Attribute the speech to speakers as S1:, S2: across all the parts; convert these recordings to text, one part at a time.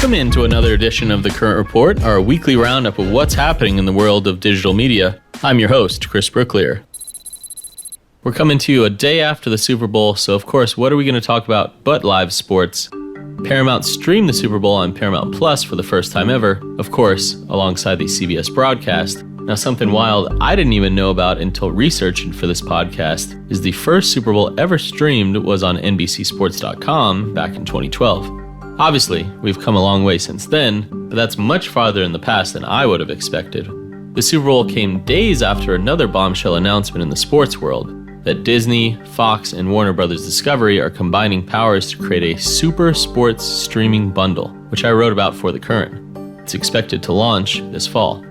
S1: Welcome into another edition of The Current Report, our weekly roundup of what's happening in the world of digital media. I'm your host, Chris Brooklier. We're coming to you a day after the Super Bowl, so of course, what are we going to talk about but live sports? Paramount streamed the Super Bowl on Paramount Plus for the first time ever, of course, alongside the CBS broadcast. Now, something wild I didn't even know about until researching for this podcast is the first Super Bowl ever streamed was on NBCSports.com back in 2012. Obviously, we've come a long way since then, but that's much farther in the past than I would have expected. The Super Bowl came days after another bombshell announcement in the sports world, that Disney, Fox, and Warner Bros. Discovery are combining powers to create a super sports streaming bundle, which I wrote about for The Current. It's expected to launch this fall.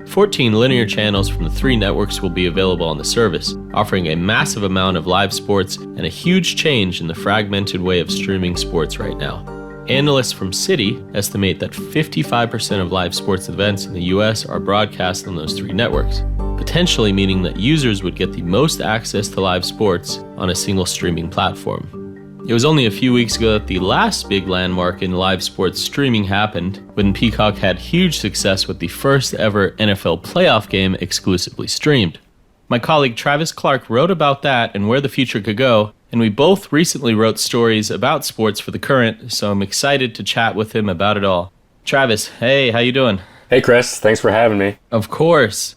S1: 14 linear channels from the three networks will be available on the service, offering a massive amount of live sports and a huge change in the fragmented way of streaming sports right now. Analysts from Citi estimate that 55% of live sports events in the US are broadcast on those three networks, potentially meaning that users would get the most access to live sports on a single streaming platform. It was only a few weeks ago that the last big landmark in live sports streaming happened, when Peacock had huge success with the first ever NFL playoff game exclusively streamed. My colleague Travis Clark wrote about that and where the future could go, and we both recently wrote stories about sports for The Current, so I'm excited to chat with him about it all. Travis, hey, how you doing?
S2: Hey Chris, thanks for having me.
S1: Of course.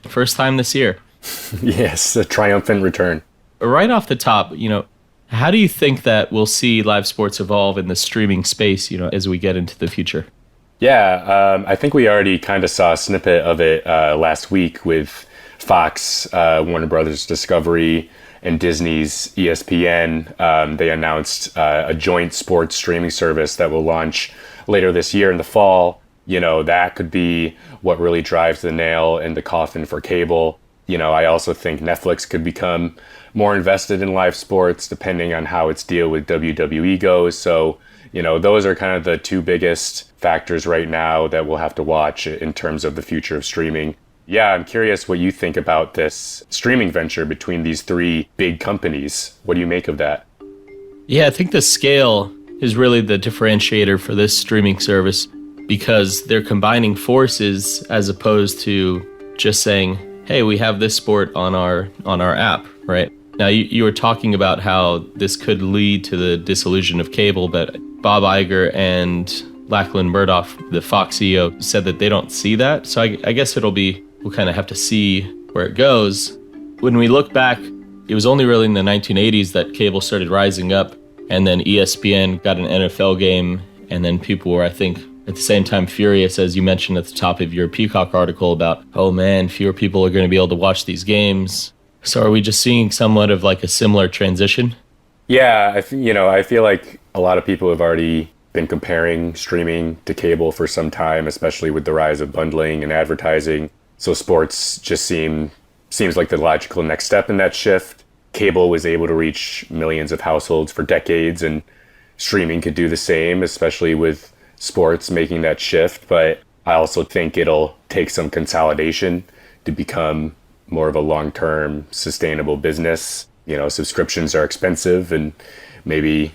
S1: First time this year.
S2: Yes, a triumphant return.
S1: Right off the top, how do you think that we'll see live sports evolve in the streaming space, as we get into the future?
S2: Yeah, I think we already kind of saw a snippet of it last week with Fox, Warner Bros. Discovery, and Disney's ESPN. They announced a joint sports streaming service that will launch later this year in the fall. That could be what really drives the nail in the coffin for cable. I also think Netflix could become more invested in live sports depending on how its deal with WWE goes. So, those are kind of the two biggest factors right now that we'll have to watch in terms of the future of streaming. Yeah, I'm curious what you think about this streaming venture between these three big companies. What do you make of that?
S1: Yeah, I think the scale is really the differentiator for this streaming service, because they're combining forces as opposed to just saying, hey, we have this sport on our app, right? Now, you were talking about how this could lead to the dissolution of cable, but Bob Iger and Lachlan Murdoch, the Fox CEO, said that they don't see that. So I guess we'll kind of have to see where it goes. When we look back, it was only really in the 1980s that cable started rising up, and then ESPN got an NFL game, and then people were, I think, at the same time furious, as you mentioned at the top of your Peacock article, about, oh man, fewer people are going to be able to watch these games. So are we just seeing somewhat of like a similar transition?
S2: Yeah, I feel like a lot of people have already been comparing streaming to cable for some time, especially with the rise of bundling and advertising. So sports just seems like the logical next step in that shift. Cable was able to reach millions of households for decades, and streaming could do the same, especially with sports making that shift. But I also think it'll take some consolidation to become more of a long-term sustainable business. Subscriptions are expensive, and maybe,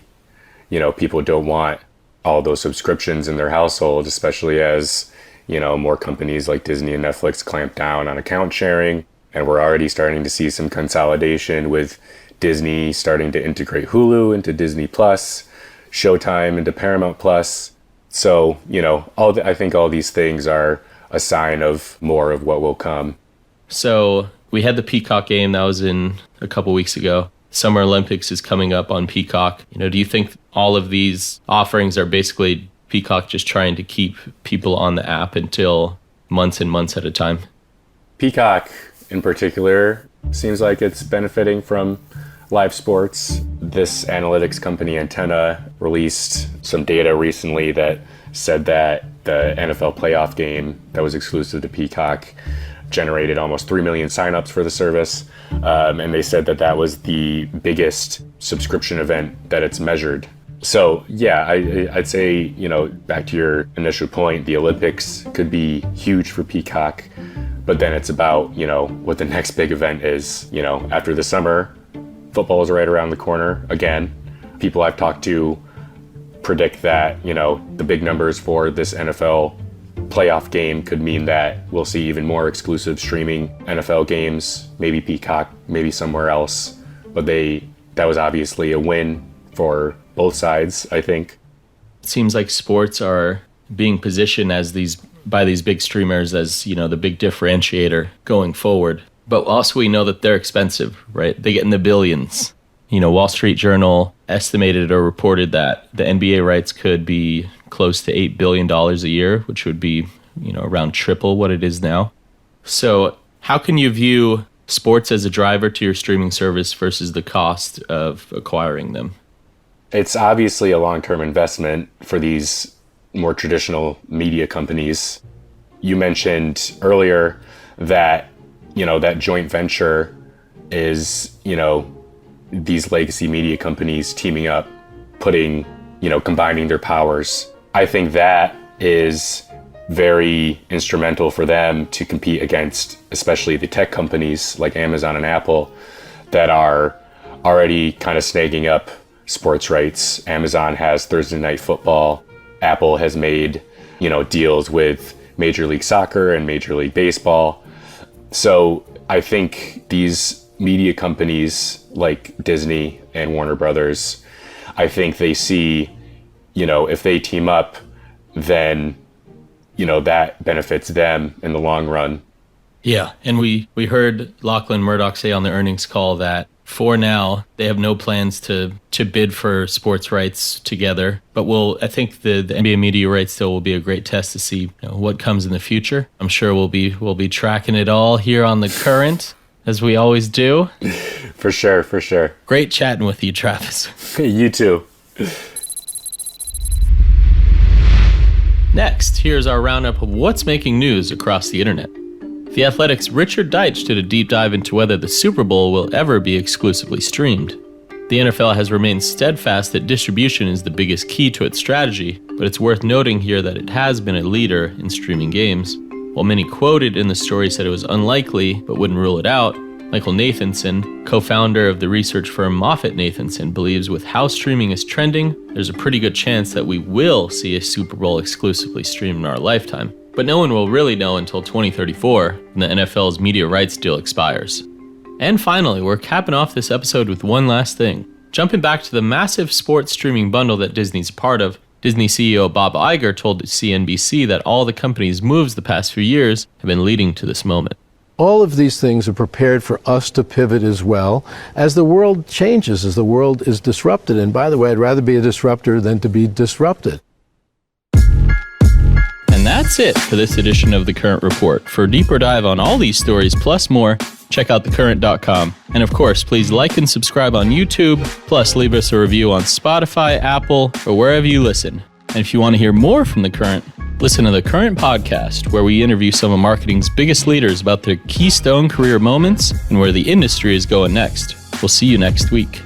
S2: people don't want all those subscriptions in their household, especially as, more companies like Disney and Netflix clamp down on account sharing. And we're already starting to see some consolidation with Disney starting to integrate Hulu into Disney Plus, Showtime into Paramount Plus. So, I think all these things are a sign of more of what will come.
S1: So we had the Peacock game that was in a couple weeks ago. Summer Olympics is coming up on Peacock. Do you think all of these offerings are basically Peacock just trying to keep people on the app until months and months at a time?
S2: Peacock in particular seems like it's benefiting from live sports. This analytics company Antenna released some data recently that said that the NFL playoff game that was exclusive to Peacock generated almost 3 million signups for the service. And they said that was the biggest subscription event that it's measured. So yeah, I'd say, back to your initial point, the Olympics could be huge for Peacock, but then it's about, what the next big event is. After the summer, football is right around the corner. Again, people I've talked to predict that, the big numbers for this NFL playoff game could mean that we'll see even more exclusive streaming NFL games, maybe Peacock, maybe somewhere else. But that was obviously a win for both sides, I think.
S1: It seems like sports are being positioned by these big streamers as, the big differentiator going forward. But also we know that they're expensive, right? They get in the billions. Wall Street Journal estimated or reported that the NBA rights could be close to $8 billion a year, which would be, around triple what it is now. So how can you view sports as a driver to your streaming service versus the cost of acquiring them?
S2: It's obviously a long-term investment for these more traditional media companies. You mentioned earlier that, that joint venture is, these legacy media companies teaming up, combining their powers. I think that is very instrumental for them to compete against, especially the tech companies like Amazon and Apple that are already kind of snagging up sports rights. Amazon has Thursday Night Football. Apple has made, deals with Major League Soccer and Major League Baseball. So I think these media companies like Disney and Warner Brothers, I think they see, if they team up, then, that benefits them in the long run.
S1: Yeah, and we heard Lachlan Murdoch say on the earnings call that for now, they have no plans to bid for sports rights together. But I think the NBA media rights still will be a great test to see what comes in the future. I'm sure we'll be tracking it all here on The Current, as we always do.
S2: For sure.
S1: Great chatting with you, Travis.
S2: You too.
S1: Next, here's our roundup of what's making news across the internet. The Athletic's Richard Deitsch did a deep dive into whether the Super Bowl will ever be exclusively streamed. The NFL has remained steadfast that distribution is the biggest key to its strategy, but it's worth noting here that it has been a leader in streaming games. While many quoted in the story said it was unlikely, but wouldn't rule it out, Michael Nathanson, co-founder of the research firm MoffettNathanson, believes with how streaming is trending, there's a pretty good chance that we will see a Super Bowl exclusively streamed in our lifetime. But no one will really know until 2034, when the NFL's media rights deal expires. And finally, we're capping off this episode with one last thing. Jumping back to the massive sports streaming bundle that Disney's part of, Disney CEO Bob Iger told CNBC that all the company's moves the past few years have been leading to this moment.
S3: All of these things are prepared for us to pivot as well as the world changes, as the world is disrupted. And by the way, I'd rather be a disruptor than to be disrupted.
S1: And that's it for this edition of The Current Report. For a deeper dive on all these stories plus more, check out thecurrent.com. And of course, please like and subscribe on YouTube, plus leave us a review on Spotify, Apple, or wherever you listen. And if you want to hear more from The Current, listen to The Current Podcast, where we interview some of marketing's biggest leaders about their keystone career moments and where the industry is going next. We'll see you next week.